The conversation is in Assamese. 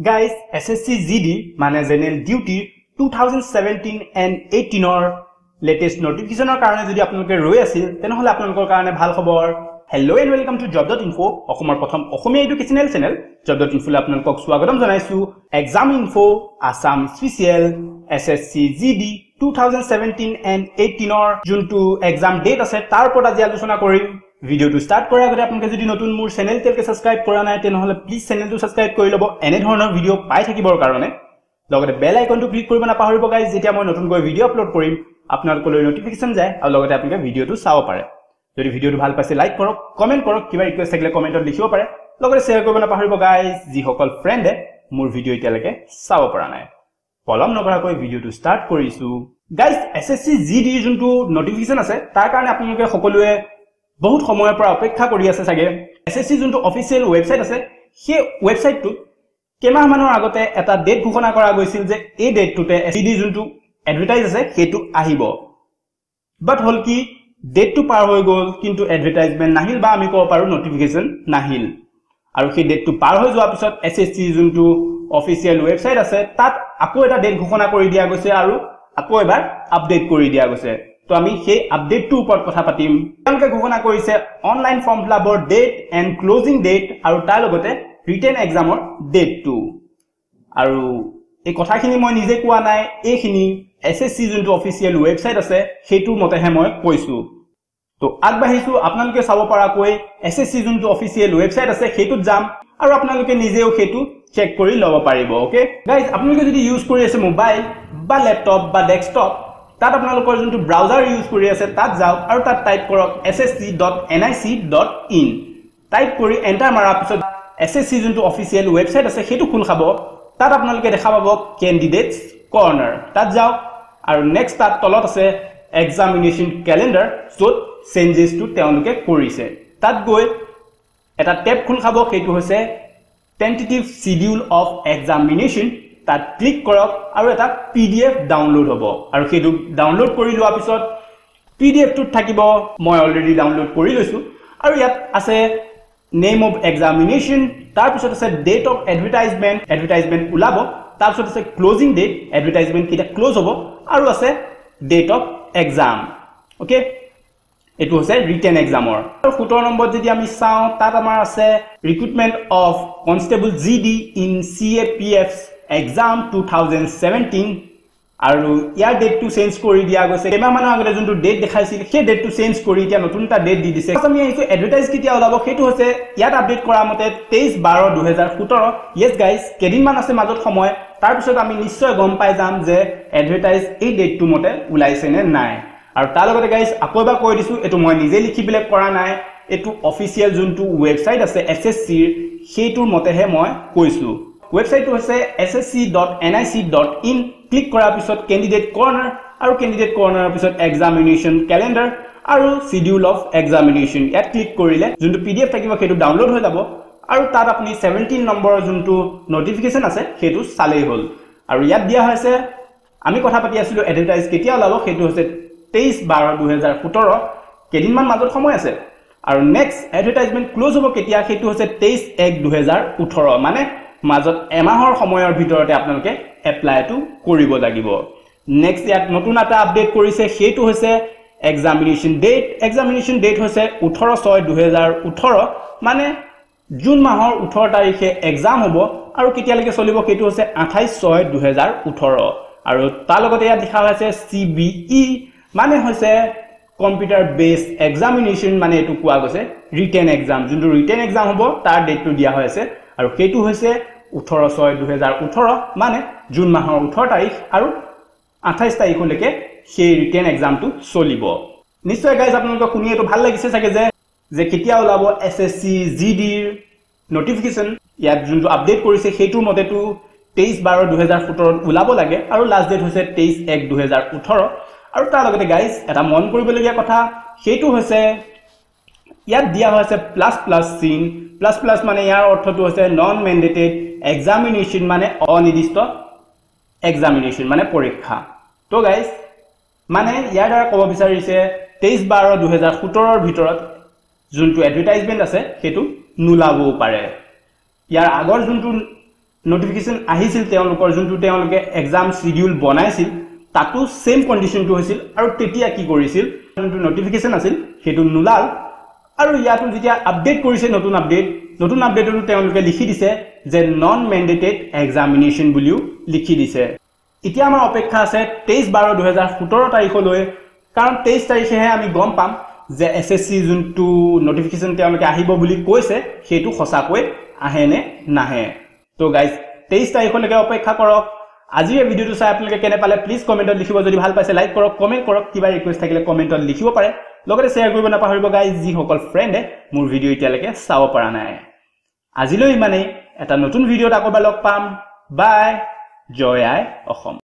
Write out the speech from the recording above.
Guys, SSC GD মানে General Duty 2017 and 18 or latest notification or karone jodi apnaloke roi asil tenhole apnalokor karone bhal khobor. Hello and welcome to job.info okhomar prothom okhomia educational channel job.info le apnalokok swagotam janaisu exam info Assam special SSC GD 2017 and 18 or juntu exam date ase tar por aji alochona korim. Video to start kora agore apnaloke jodi notun mur channel telke subscribe kora nai tenhole please channel to subscribe kori lobo ene dhoroner video pai thakibor karone logote bell icon to click koriba na pahoribo guys jetia moi notun goi video upload korim apnalokole notification jay aru logote apnaloke video to sawo pare jodi video to bhal paise like korok comment korok kiba request thakile comment ot likhibo pare logote share koriba na pahoribo guys ji hokol friend e mur video italeke sawo para nai polom nokara koi video to start korisu guys SSC GD juntu notification ase tar karone apnaloke hokolue बहुत समय पर अपेक्षा करि আছে सगे एसएससी जुनটো অফিশিয়াল ওয়েবসাইট আছে সেই ওয়েবসাইটটো কেমা মানৰ আগতে এটা ডেট ঘোষণা কৰা গৈছিল যে এই ডেটটোতে এসডি जुनটো এডভাৰটাইজ আছে হেতু আহিব বাট হল কি ডেটটো পাৰ হৈ গল কিন্তু এডভাৰটাইজমেন্ট নাহিল বা আমি কব পাৰো নোটিফিকেশন নাহিল আৰু সেই ডেটটো পাৰ হৈ যোৱাৰ পিছত এসএসসি जुनটো অফিশিয়াল ওয়েবসাইট আছে তাত আকৌ এটা ডেট ঘোষণা কৰি দিয়া গৈছে আৰু আকৌ এবাৰ আপডেট কৰি দিয়া গৈছে तो आमी সেই আপডেটটো উপৰ কথা পাতিম তেওঁলোকে ঘোষণা কৰিছে অনলাইন ফৰ্ম ফিলআপৰ ডেট এন্ড ক্লোজিং ডেট আৰু তাৰ লগতে ৰিটেন এক্সামৰ ডেটটো আৰু এই কথাখিনি মই নিজে কোৱা নাই এইখিনি এসএসসি যোনটো অফিশিয়াল ওয়েবসাইট আছে সেইটো মতেহে মই কৈছো তো আগবাঢ়িছো আপোনালোকে চাব পৰাকৈ এসএসসি যোনটো অফিশিয়াল ওয়েবসাইট আছে হেতুত যাম আৰু আপোনালোকে নিজেও হেতু চেক কৰি লব পাৰিব ওকে গাইজ আপোনালোকে যদি ইউজ কৰি আছে মোবাইল বা ল্যাপটপ বা ডেস্কটপ তাত আপোনালোকৰ যোনটো ব্ৰাউজাৰ ইউজ কৰি আছে তাত যাওক আৰু তাত টাইপ কৰক ssc.nic.in টাইপ কৰি এন্টাৰ মাৰাৰ পিছত SSC যোনটো অফিশিয়াল ওয়েবসাইট আছে হেতু খুল খাব তাত আপোনালোকে দেখা পাব ক্যান্ডিডেটস কৰ্নাৰ তাত যাওক আৰু নেক্সট তাত তলত আছে এক্সামিনেশন ক্যালেন্ডাৰ যত চেঞ্জেস টু তেওঁলোকে কৰিছে তাত গৈ এটা টেব খুল খাব হেতু হৈছে টেন্টেটিভ শিডিউল অফ এক্সামিনেশন তাত ক্লিক কৰক আৰু এটা পিডিএফ ডাউনলোড হ'ব আৰু হেতু ডাউনলোড কৰি লোৱাৰ পিছত পিডিএফ টো থাকিব মই অলৰেডি ডাউনলোড কৰি লৈছো আৰু ইয়াত আছে নেম অফ এক্সামিনেশন তাৰ পিছত আছে ডেট অফ এডভাৰটাইজমেন্ট উলাব তাৰ পিছত আছে ক্লোজিং ডেট এডভাৰটাইজমেন্ট কিটা ক্লোজ হ'ব আৰু আছে ডেট অফ এক্সাম ওকে এটো হৈছে ৰিটেন এক্সামৰ আৰু 17 নম্বৰ যদি আমি চাও তাত আমাৰ আছে recruitment of constable GD in CAPF exam 2017 আৰু ইয়াৰ ডেট টু চেঞ্জ কৰি দিয়া গৈছে কেমা মানৰ আগতে যোনটো ডেট দেখাইছিল সেই ডেট টু চেঞ্জ কৰি এতিয়া নতুনটা ডেট দি দিছে আমি এইটো এডভাৰটাইজ কেতিয়া ওলাব হেতু হৈছে ইয়াত আপডেট কৰা মতে 23/12/2017 yes guys কেদিন মান আছে মাজত সময় তাৰ পিছত আমি নিশ্চয় গম পাই যাম যে এডভাৰটাইজ এই ডেটটো মতে ওলাইছে নে নাই আৰু তাৰ লগতে গাইস আকৌ এবাৰ কৈ দিছো এটো মই নিজে লিখি বিলে কৰা নাই এটো অফিশিয়াল যোনটো ওয়েবসাইট আছে এসএসসি ৰ হেতুৰ মতেহে মই কৈছো Website to say ssc.nic.in click কৰাৰ পিছত candidate corner আৰু candidate corner পিছত examination calendar আৰু schedule of examination ইয়াত click কৰিলে যোনটো PDF থাকিব হেতু ডাউনলোড হৈ যাব আৰু তাত আপুনি 17 নম্বৰৰ যোনটো নোটিফিকেশন আছে হেতু চালেই হল আৰু ইয়াত দিয়া হৈছে আমি কথা পাতি আছিলো এডভাৰটাইজ কেতিয়া ওলাব হেতু হৈছে 23/12/2017 কেদিন মান মাজত সময় আছে আৰু নেক্সট এডভাৰটাইজমেন্ট ক্লোজ হ'ব কেতিয়া হেতু হৈছে 23/1/2018 মানে মাজত এমাহৰ সময়ৰ ভিতৰতে আপোনালোকে এপ্লাইটো কৰিব লাগিব নেক্সট ইয়াত নতুন এটা আপডেট কৰিছে হেতু হৈছে এক্সামিনেশন ডেট হৈছে 18/6/2018 মানে জুন মাহৰ 18 তাৰিখে এক্সাম হ'ব আৰু কেতিয়ালৈকে চলিব হেতু হৈছে 28/6/2018 আৰু তাৰ লগতে ইয়াত লিখা হৈছে CBE মানে হৈছে কম্পিউটাৰ বেস এক্সামিনেশন মানে এটো কোৱা গৈছে ৰিটেন এক্সাম যোনটো ৰিটেন এক্সাম হ'ব তাৰ ডেটটো দিয়া হৈছে আৰু হেতু হৈছে 18/6/2018 মানে জুন মাহৰ 18 তাৰিখ আৰু 28 তাৰিখলৈকে সেই ৰিটেন এক্সামটো চলিব নিশ্চয় গাইজ আপোনালোকক শুনি এটো ভাল লাগিছে চাগে যে কেতিয়া ওলাব এসএসসি জিডি ৰ নোটিফিকেশন ইয়াত যোনটো আপডেট কৰিছে হেতুৰ মতেটো 23/12/2017 ওলাব লাগে আৰু লাষ্ট ডেট হৈছে 23/1/2018 আৰু তাৰ লগতে গাইজ এটা মন কৰিবলগীয়া কথা হেতু হৈছে ইয়াত দিয়া হৈছে প্লাস চিন প্লাস মানে ইয়াৰ অৰ্থটো হৈছে নন ম্যান্ডেটেড এক্সামিনেশন মানে অনিৰ্দিষ্ট এক্সামিনেশন মানে পৰীক্ষা তো গাইজ মানে ইয়াৰ দ্বাৰা ক'ব বিচাৰিছে 23/12/2017 ৰ ভিতৰত যোনটো এডভাৰটাইজমেন্ট আছে হেতু নুলাবও পাৰে ইয়াৰ আগৰ যোনটো নোটিফিকেশন আহিছিল তেওঁলোকৰ যোনটো তেওঁলোকে এক্সাম শিডিউল বনাইছিল তাতো সেম কন্ডিশনটো হৈছিল আৰু তেতিয়া কি কৰিছিল যোনটো নোটিফিকেশন আছিল হেতু নুলাল আৰু ইয়াতো যেতিয়া আপডেট কৰিছে নতুন আপডেটটো তেওঁলোকে লিখি দিছে যে নন ম্যান্ডেটেড এক্সামিনেশন বুলিও লিখি দিছে এতিয়া আমাৰ অপেক্ষা আছে 23/12/2017 তাৰিখলৈ কাৰণ 23 তাৰিখেহে আমি গম পাম যে এসএসসি যোনটো নোটিফিকেশন তেওঁলোকে আহিব বুলি কৈছে হেতু সঁচাকৈ আহে নে নাহে তো গাইজ 23 তাৰিখলৈকে অপেক্ষা কৰক আজি এই ভিডিওটো চাই আপোনালোকে কেনে পালে প্লিজ কমেন্টত লিখিব যদি ভাল পাইছে লাইক কৰক কমেন্ট কৰক কিবা ৰিকুৱেষ্ট থাকিলে কমেন্টত লিখিব পাৰে লগতে শেয়াৰ কৰিব নাপাহৰিব গাইজ যি সকল ফ্ৰেণ্ডে মোৰ ভিডিও এতিয়ালৈকে চাব পৰা নাই আজিলৈ ইমানেই এটা নতুন ভিডিওত আকৌ লগ পাম বাই জয় আই অসম